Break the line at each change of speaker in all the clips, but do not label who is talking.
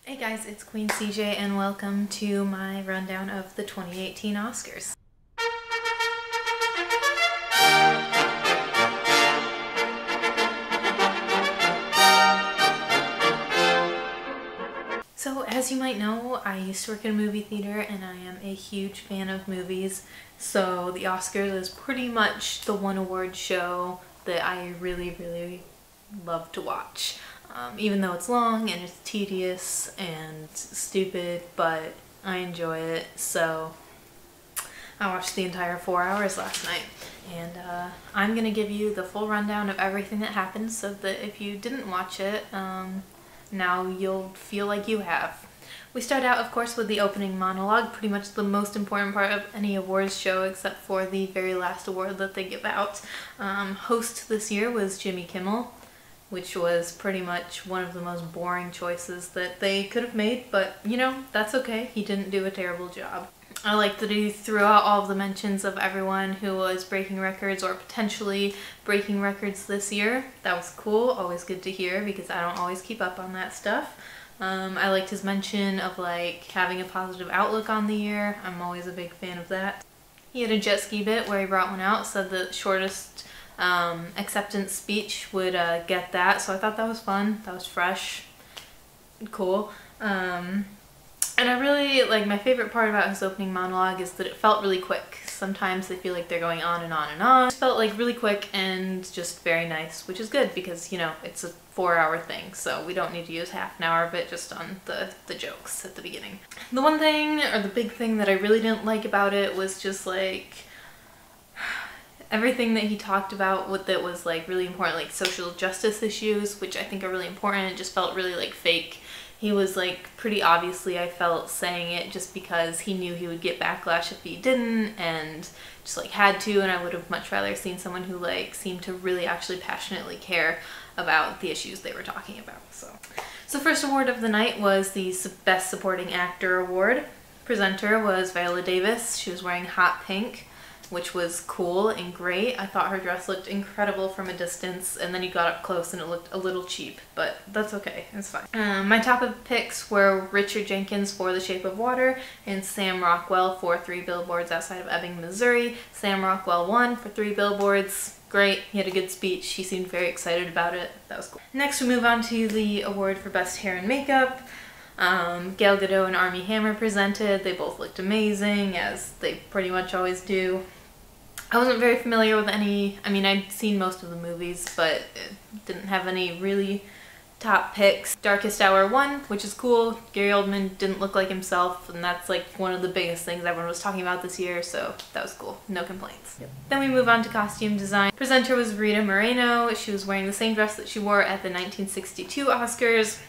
Hey guys, it's Queen CJ and welcome to my rundown of the 2018 Oscars. So as you might know, I used to work in a movie theater and I am a huge fan of movies. So the Oscars is pretty much the one award show that I really love to watch. Even though it's long and it's tedious and stupid, but I enjoy it. So I watched the entire 4 hours last night, and I'm gonna give you the full rundown of everything that happened so that if you didn't watch it, now you'll feel like you have. We start out, of course, with the opening monologue, pretty much the most important part of any awards show except for the very last award that they give out. Host this year was Jimmy Kimmel, which was pretty much one of the most boring choices that they could have made, but you know, that's okay. He didn't do a terrible job. I like that he threw out all of the mentions of everyone who was breaking records or potentially breaking records this year. That was cool, always good to hear because I don't always keep up on that stuff. I liked his mention of like having a positive outlook on the year. I'm always a big fan of that. He had a jet ski bit where he brought one out, said the shortest acceptance speech would get that, so I thought that was fun. That was fresh, cool. And I really, like, my favorite part about his opening monologue is that it felt really quick. Sometimes they feel like they're going on and on and on. It felt like really quick and just very nice, which is good because, you know, it's a 4-hour thing, so we don't need to use half an hour of it just on the jokes at the beginning. The one thing, or the big thing that I really didn't like about it was just like everything that he talked about that was like really important, like social justice issues, which I think are really important, just felt really like fake. He was like pretty obviously, I felt, saying it just because he knew he would get backlash if he didn't and just like had to, and I would have much rather seen someone who like seemed to really actually passionately care about the issues they were talking about. So first award of the night was the Best Supporting Actor award. Presenter was Viola Davis. She was wearing hot pink, which was cool and great. I thought her dress looked incredible from a distance, and then you got up close and it looked a little cheap, but that's okay, it's fine. My top of picks were Richard Jenkins for The Shape of Water and Sam Rockwell for 3 Billboards Outside of Ebbing, Missouri. Sam Rockwell won for 3 Billboards. Great, he had a good speech. He seemed very excited about it. That was cool. Next we move on to the award for Best Hair and Makeup. Gal Gadot and Armie Hammer presented. They both looked amazing, as they pretty much always do. I wasn't very familiar with any, I mean, I'd seen most of the movies, but didn't have any really top picks. Darkest Hour won, which is cool. Gary Oldman didn't look like himself, and that's like one of the biggest things everyone was talking about this year, so that was cool. No complaints. Yep. Then we move on to costume design. Presenter was Rita Moreno. She was wearing the same dress that she wore at the 1962 Oscars.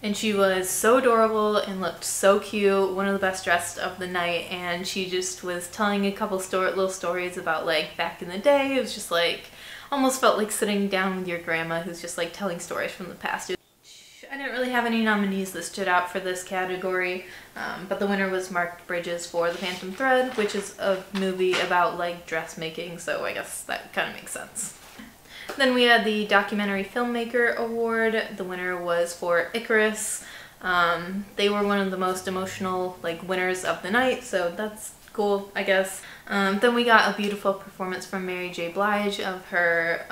And she was so adorable and looked so cute, one of the best dressed of the night, and she just was telling a couple little stories about like back in the day. It was just like, almost felt like sitting down with your grandma who's just like telling stories from the past. I didn't really have any nominees that stood out for this category, but the winner was Mark Bridges for The Phantom Thread, which is a movie about like dressmaking, so I guess that kind of makes sense. Then we had the Documentary Filmmaker Award. The winner was for Icarus. They were one of the most emotional like winners of the night, so that's cool, I guess. Then we got a beautiful performance from Mary J. Blige of her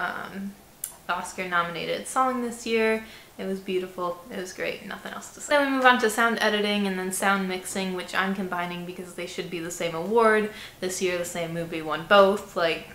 Oscar-nominated song this year. It was beautiful. It was great. Nothing else to say. Then we move on to sound editing and then sound mixing, which I'm combining because they should be the same award. This year the same movie won both. Like,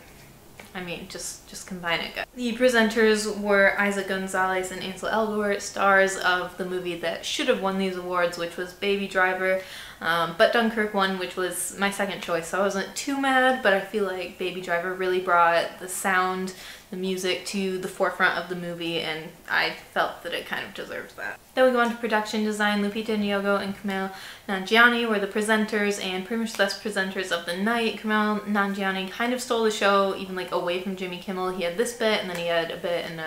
I mean, just combine it, guys. The presenters were Isaac Gonzalez and Ansel Elgort, stars of the movie that should have won these awards, which was Baby Driver, but Dunkirk won, which was my second choice, so I wasn't too mad, but I feel like Baby Driver really brought the sound, the music to the forefront of the movie, and I felt that it kind of deserved that. Then we go on to production design. Lupita Nyong'o and Kumail Nanjiani were the presenters and pretty much the best presenters of the night. Kumail Nanjiani kind of stole the show, even like away from Jimmy Kimmel. He had this bit and then he had a bit in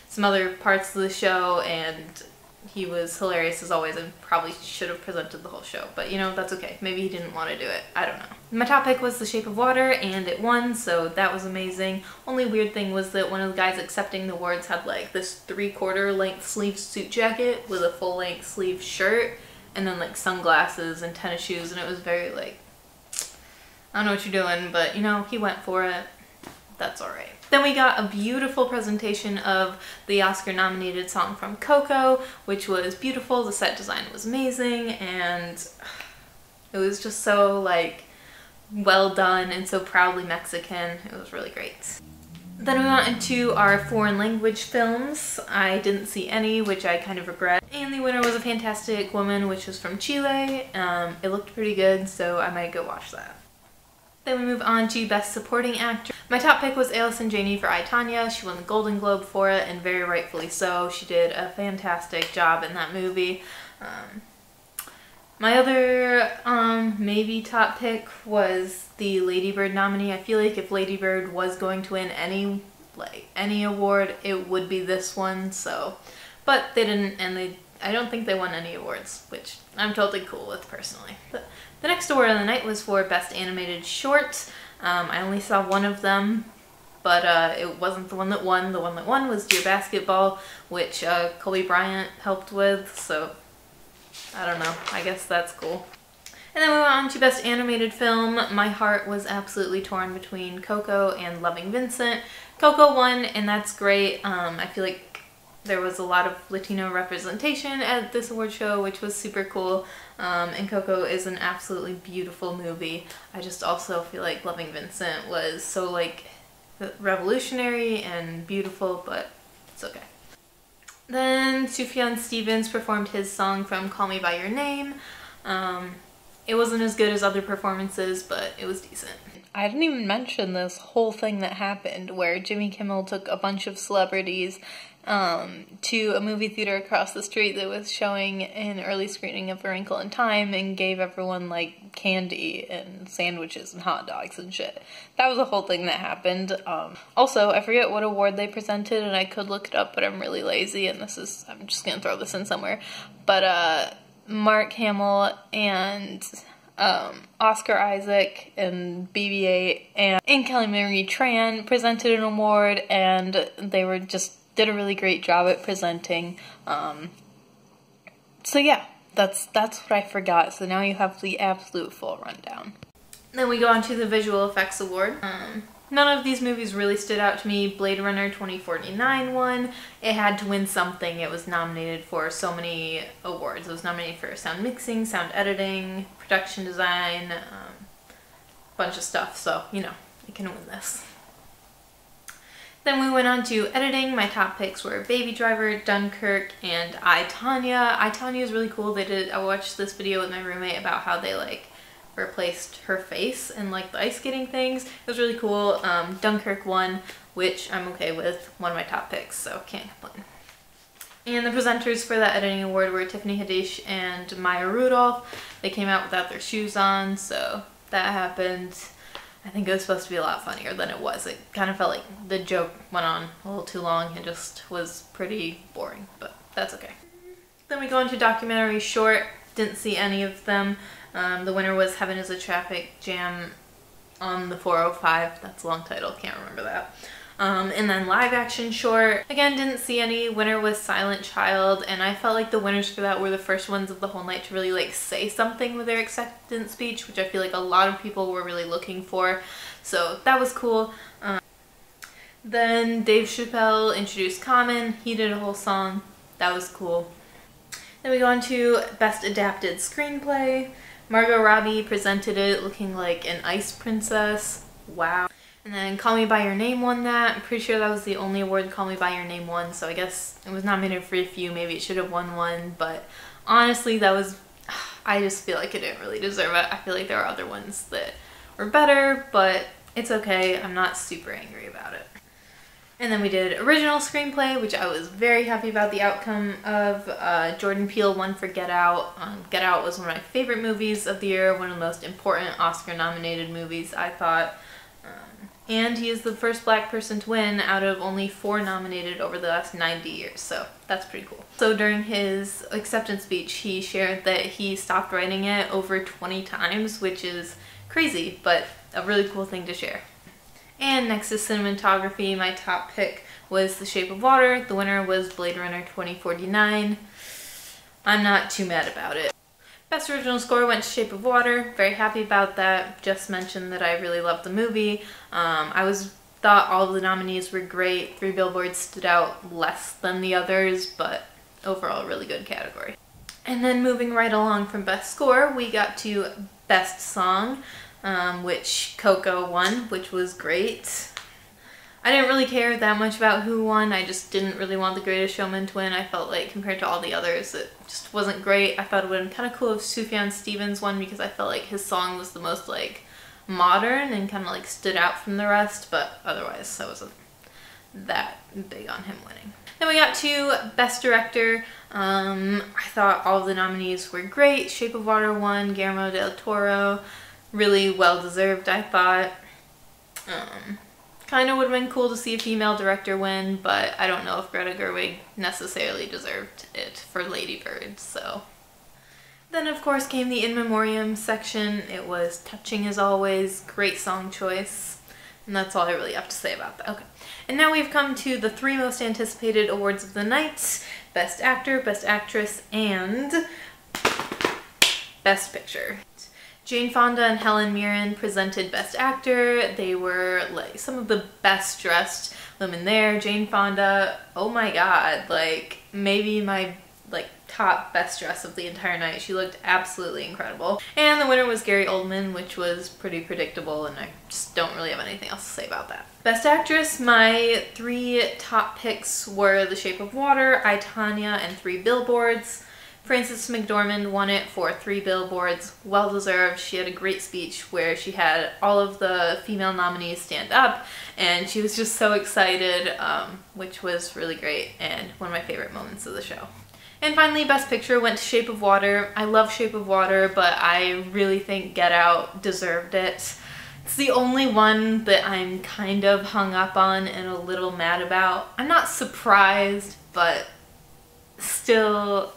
some other parts of the show, and he was hilarious as always and probably should have presented the whole show. But, you know, that's okay. Maybe he didn't want to do it. I don't know. My top pick was The Shape of Water, and it won, so that was amazing. Only weird thing was that one of the guys accepting the awards had like this 3/4 length sleeve suit jacket with a full length sleeve shirt, and then like sunglasses and tennis shoes, and it was very like, I don't know what you're doing, but you know, he went for it. That's alright. Then we got a beautiful presentation of the Oscar-nominated song from Coco, which was beautiful. The set design was amazing, and it was just so like well done and so proudly Mexican. It was really great. Then we went into our foreign language films. I didn't see any, which I kind of regret. And the winner was A Fantastic Woman, which was from Chile. It looked pretty good, so I might go watch that. Then we move on to Best Supporting Actor. My top pick was Allison Janney for I, Tonya. She won the Golden Globe for it, and very rightfully so. She did a fantastic job in that movie. My other maybe top pick was the Lady Bird nominee. I feel like if Lady Bird was going to win any award, it would be this one. So, but they didn't, and I don't think they won any awards, which I'm totally cool with personally. The next award of the night was for Best Animated Short. I only saw one of them, but it wasn't the one that won. The one that won was Dear Basketball, which Kobe Bryant helped with, so I don't know. I guess that's cool. And then we went on to Best Animated Film. My heart was absolutely torn between Coco and Loving Vincent. Coco won, and that's great. I feel like there was a lot of Latino representation at this award show, which was super cool. And Coco is an absolutely beautiful movie. I just also feel like Loving Vincent was so like revolutionary and beautiful, but it's okay. Then Sufjan Stevens performed his song from Call Me By Your Name. It wasn't as good as other performances, but it was decent. I didn't even mention this whole thing that happened where Jimmy Kimmel took a bunch of celebrities to a movie theater across the street that was showing an early screening of A Wrinkle in Time and gave everyone like candy and sandwiches and hot dogs and shit. That was a whole thing that happened. Also, I forget what award they presented, and I could look it up, but I'm really lazy, and I'm just gonna throw this in somewhere. But Mark Hamill and Oscar Isaac and BB-8 and Kelly Marie Tran presented an award, and they were did a really great job at presenting. So yeah, that's what I forgot. So now you have the absolute full rundown. Then we go on to the Visual Effects Award. None of these movies really stood out to me. Blade Runner 2049 won. It had to win something. It was nominated for so many awards. It was nominated for sound mixing, sound editing, production design, bunch of stuff. So, you know, it can win this. Then we went on to editing. My top picks were Baby Driver, Dunkirk, and I, Tonya. I, Tonya is really cool. I watched this video with my roommate about how they like replaced her face and like the ice skating things. It was really cool. Dunkirk won, which I'm okay with. One of my top picks, so can't complain. And the presenters for that editing award were Tiffany Haddish and Maya Rudolph. They came out without their shoes on, so that happened. I think it was supposed to be a lot funnier than it was. It kind of felt like the joke went on a little too long and just was pretty boring, but that's okay. Then we go into documentary short. Didn't see any of them. The winner was Heaven is a Traffic Jam on the 405. That's a long title, can't remember that. And then live action short. Again, didn't see any. Winner was Silent Child, and I felt like the winners for that were the first ones of the whole night to really like say something with their acceptance speech, which I feel like a lot of people were really looking for. So that was cool. Then Dave Chappelle introduced Common. He did a whole song. That was cool. Then we go on to Best Adapted Screenplay. Margot Robbie presented it looking like an ice princess. Wow. And then Call Me By Your Name won that. I'm pretty sure that was the only award Call Me By Your Name won, so I guess it was nominated for a few. Maybe it should have won one, but honestly, I just feel like it didn't really deserve it. I feel like there are other ones that were better, but it's okay. I'm not super angry about it. And then we did Original Screenplay, which I was very happy about the outcome of. Jordan Peele won for Get Out. Get Out was one of my favorite movies of the year, one of the most important Oscar-nominated movies, I thought. And he is the first black person to win out of only 4 nominated over the last 90 years, so that's pretty cool. So during his acceptance speech, he shared that he stopped writing it over 20 times, which is crazy, but a really cool thing to share. And next is cinematography. My top pick was The Shape of Water. The winner was Blade Runner 2049. I'm not too mad about it. Best original score went to Shape of Water. Very happy about that. Just mentioned that I really loved the movie. Thought all of the nominees were great. 3 Billboards stood out less than the others, but overall really good category. And then moving right along from Best Score, we got to Best Song, which Coco won, which was great. I didn't really care that much about who won. I just didn't really want The Greatest Showman to win. I felt like compared to all the others, it just wasn't great. I thought it would have been kind of cool if Sufjan Stevens won because I felt like his song was the most like modern and kind of like stood out from the rest, but otherwise I wasn't that big on him winning. Then we got to Best Director. I thought all of the nominees were great. Shape of Water won, Guillermo del Toro. Really well deserved, I thought. Kind of would have been cool to see a female director win, but I don't know if Greta Gerwig necessarily deserved it for Lady Bird, so. Then of course came the In Memoriam section. It was touching as always, great song choice, and that's all I really have to say about that. Okay, and now we've come to the 3 most anticipated awards of the night: Best Actor, Best Actress, and Best Picture. Jane Fonda and Helen Mirren presented Best Actor. They were like some of the best dressed women there. Jane Fonda, oh my god, like maybe my like top best dress of the entire night. She looked absolutely incredible. And the winner was Gary Oldman, which was pretty predictable, and I just don't really have anything else to say about that. Best Actress, my 3 top picks were The Shape of Water, I, Tonya, and 3 Billboards. Frances McDormand won it for 3 Billboards. Well deserved. She had a great speech where she had all of the female nominees stand up, and she was just so excited, which was really great and one of my favorite moments of the show. And finally, Best Picture went to Shape of Water. I love Shape of Water, but I really think Get Out deserved it. It's the only one that I'm kind of hung up on and a little mad about. I'm not surprised, but still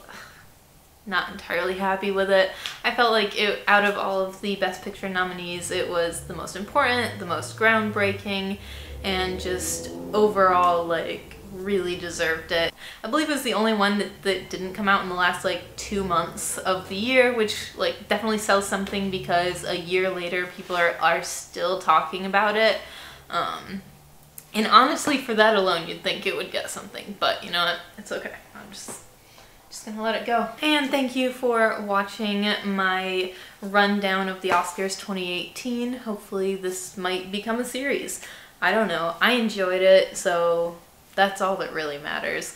not entirely happy with it. I felt like out of all of the Best Picture nominees, it was the most important, the most groundbreaking, and just overall like really deserved it. I believe it was the only one that didn't come out in the last like 2 months of the year, which like definitely sells something because a year later people are still talking about it. And honestly, for that alone, you'd think it would get something, but you know what? It's okay. I'm just gonna let it go. And thank you for watching my rundown of the Oscars 2018. Hopefully this might become a series. I don't know. I enjoyed it, so that's all that really matters.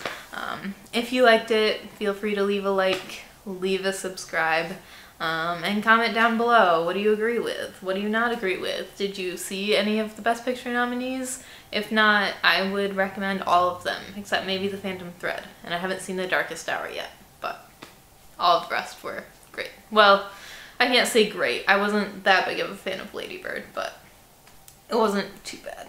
If you liked it, feel free to leave a like, leave a subscribe, and comment down below. What do you agree with? What do you not agree with? Did you see any of the Best Picture nominees? If not, I would recommend all of them, except maybe The Phantom Thread. And I haven't seen The Darkest Hour yet, but all of the rest were great. Well, I can't say great. I wasn't that big of a fan of Lady Bird, but it wasn't too bad.